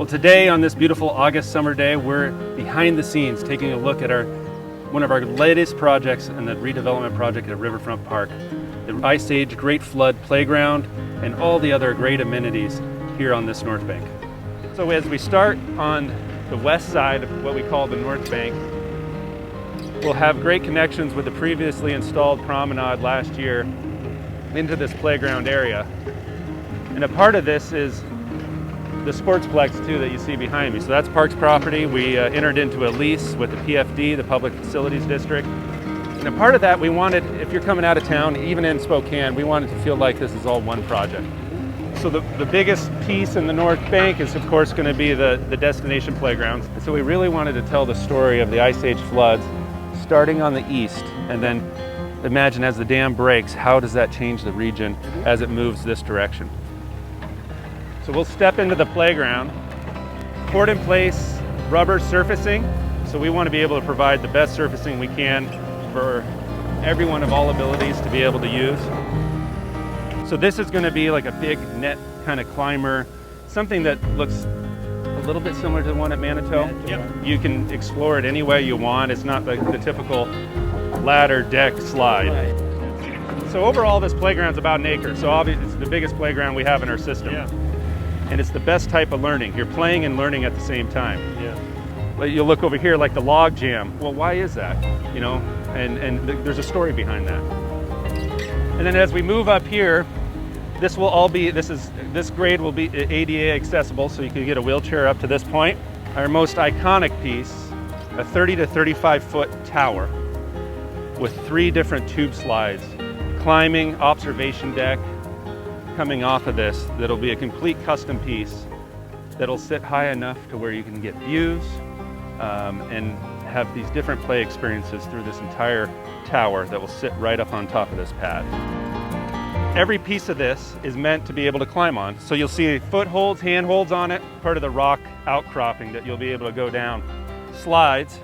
Well, today on this beautiful August summer day, we're behind the scenes taking a look at one of our latest projects in the redevelopment project at Riverfront Park, the Ice Age Great Flood Playground and all the other great amenities here on this North Bank. So as we start on the west side of what we call the North Bank, we'll have great connections with the previously installed promenade last year into this playground area. And a part of this is the Sportsplex too that you see behind me. So that's Parks property. We entered into a lease with the PFD, the Public Facilities District. And a part of that, we wanted, if you're coming out of town, even in Spokane, we wanted to feel like this is all one project. So the biggest piece in the North Bank is of course going to be the destination playgrounds. So we really wanted to tell the story of the Ice Age floods starting on the east, and then imagine as the dam breaks, how does that change the region as it moves this direction. So we'll step into the playground, poured in place rubber surfacing. So we want to be able to provide the best surfacing we can for everyone of all abilities to be able to use. So this is going to be like a big net kind of climber, something that looks a little bit similar to the one at Manitou. Yep. You can explore it any way you want. It's not like the typical ladder deck slide. Right. So overall this playground's about an acre. So obviously it's the biggest playground we have in our system. Yeah. And it's the best type of learning. You're playing and learning at the same time. Yeah. But you'll look over here like the log jam. Well, why is that? You know, and there's a story behind that. And then as we move up here, this grade will be ADA accessible, so you can get a wheelchair up to this point. Our most iconic piece, a 30 to 35 foot tower with 3 different tube slides, climbing, observation deck, coming off of this, that'll be a complete custom piece that'll sit high enough to where you can get views and have these different play experiences through this entire tower that will sit right up on top of this pad. Every piece of this is meant to be able to climb on. So you'll see footholds, handholds on it, part of the rock outcropping that you'll be able to go down. Slides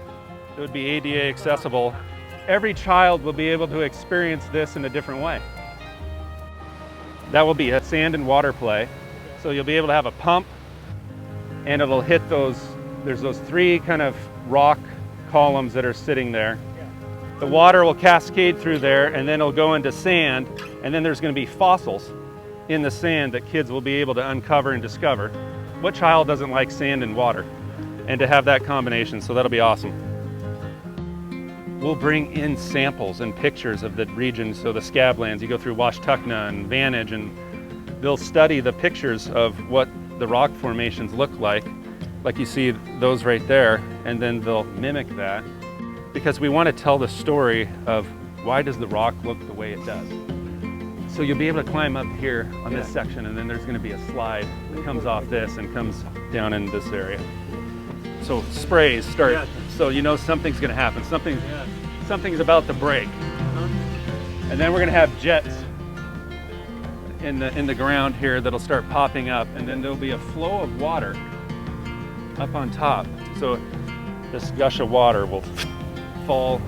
that would be ADA accessible. Every child will be able to experience this in a different way. That will be a sand and water play. So you'll be able to have a pump and it'll hit there's those 3 kind of rock columns that are sitting there. The water will cascade through there and then it'll go into sand, and then there's going to be fossils in the sand that kids will be able to uncover and discover. What child doesn't like sand and water? And to have that combination, so that'll be awesome. We'll bring in samples and pictures of the region, so the Scablands, you go through Washtenaw and Vantage, and they'll study the pictures of what the rock formations look like you see those right there, and then they'll mimic that, because we want to tell the story of why does the rock look the way it does. So you'll be able to climb up here on this section, and then there's going to be a slide that comes off this and comes down in this area. So sprays start, so you know something's going to happen. Something's about to break. And then we're going to have jets in the ground here that'll start popping up, and then there'll be a flow of water up on top. So this gush of water will fall,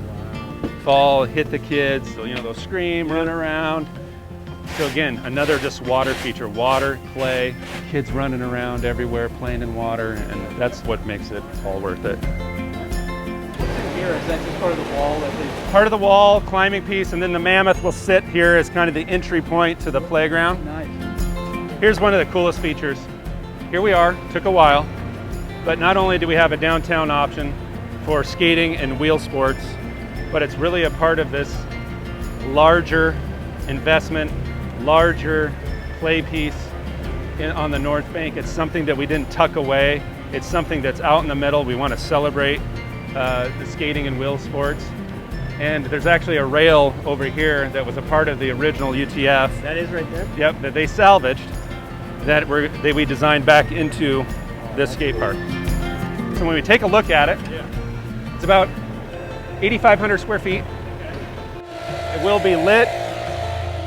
hit the kids, so you know they'll scream, run around. So again, another just water feature, water, clay, kids running around everywhere, playing in water, and that's what makes it all worth it. Here, is that just part of the wall? Part of the wall, climbing piece, and then the mammoth will sit here as kind of the entry point to the playground. Nice. Here's one of the coolest features. Here we are, took a while, but not only do we have a downtown option for skating and wheel sports, but it's really a part of this larger investment, larger play piece on the North Bank. It's something that we didn't tuck away. It's something that's out in the middle. We want to celebrate the skating and wheel sports. And there's actually a rail over here that was a part of the original UTF. That is right there? Yep, that they salvaged, that we designed back into this skate park. So when we take a look at it, it's about 8,500 square feet. It will be lit.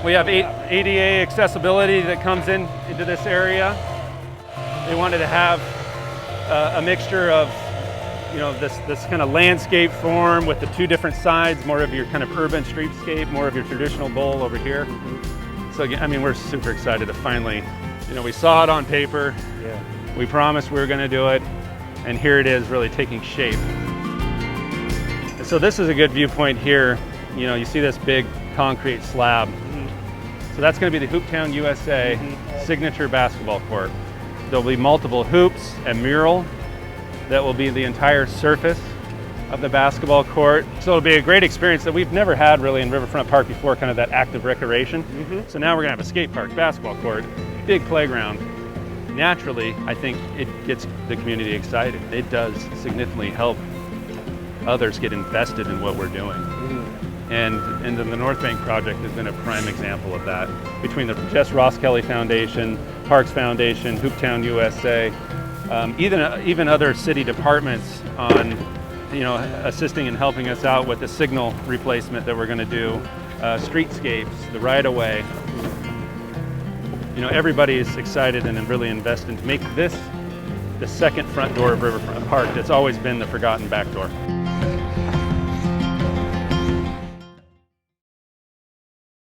We have ADA accessibility that comes into this area. They wanted to have a mixture of, you know, this kind of landscape form with the 2 different sides, more of your kind of urban streetscape, more of your traditional bowl over here. So I mean, we're super excited to finally, you know, we saw it on paper. Yeah. We promised we were going to do it, and here it is really taking shape. So this is a good viewpoint here. You know, you see this big concrete slab. So that's going to be the Hooptown USA signature basketball court. There'll be multiple hoops and mural that will be the entire surface of the basketball court. So it'll be a great experience that we've never had really in Riverfront Park before, kind of that active recreation. So now we're going to have a skate park, basketball court, big playground. Naturally, I think it gets the community excited. It does significantly help others get invested in what we're doing. And then the North Bank project has been a prime example of that. Between the Jess Ross Kelly Foundation, Parks Foundation, Hooptown USA, even other city departments on, you know, assisting and helping us out with the signal replacement that we're going to do, streetscapes, the right-of-way. You know, everybody is excited and really invested to make this the second front door of Riverfront Park that's always been the forgotten back door.